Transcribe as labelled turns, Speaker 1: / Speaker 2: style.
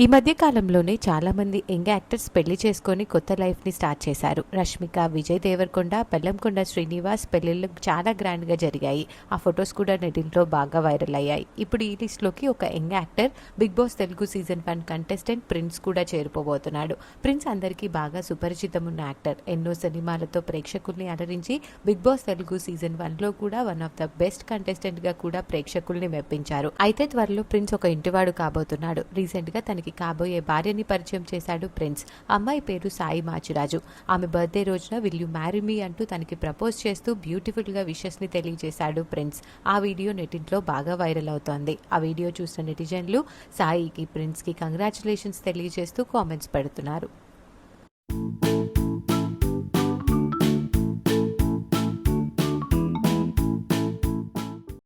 Speaker 1: ఈ మధ్య కాలంలోనే చాలా మంది యంగ్ యాక్టర్స్ పెళ్లి చేసుకొని కొత్త లైఫ్ ని స్టార్ట్ చేశారు. రష్మిక, విజయ్ దేవరకొండ, బెల్లంకొండ శ్రీనివాస్ పెళ్లిళ్ళు చాలా గ్రాండ్ గా జరిగాయి. ఆ ఫొటోస్ కూడా నెటింట్లో బాగా వైరల్ అయ్యాయి. ఇప్పుడు ఈ లిస్ట్ లోకి ఒక young actor, Bigg Boss Telugu season 1 contestant Prince కూడా చేరిపోబోతున్నాడు. ప్రిన్స్ అందరికీ బాగా సుపరిచితం ఉన్న యాక్టర్. ఎన్నో సినిమాలతో ప్రేక్షకుల్ని అలరించి బిగ్ బాస్ తెలుగు సీజన్ 1 లో కూడా one of the best contestant గా కూడా ప్రేక్షకుల్ని మెప్పించారు. అయితే త్వరలో ప్రిన్స్ ఒక ఇంటివాడు కాబోతున్నాడు. రీసెంట్ గా తనకి కాబోయే భార్యని పరిచయం చేశాడు ప్రిన్స్. అమ్మాయి పేరు సాయి మాచిరాజు. ఆమె బర్త్డే రోజున విల్ యు మ్యారీ మీ అంటూ తనకి ప్రపోజ్ చేస్తూ బ్యూటిఫుల్ గా విషెస్ ని తెలియజేశాడు ప్రిన్స్. ఆ వీడియో నెటింట్లో బాగా వైరల్ అవుతోంది. ఆ వీడియో చూసిన నెటిజన్లు సాయికి, ప్రిన్స్ కి కంగ్రాచులేషన్స్ తెలియజేస్తూ కామెంట్స్ పెడుతున్నారు.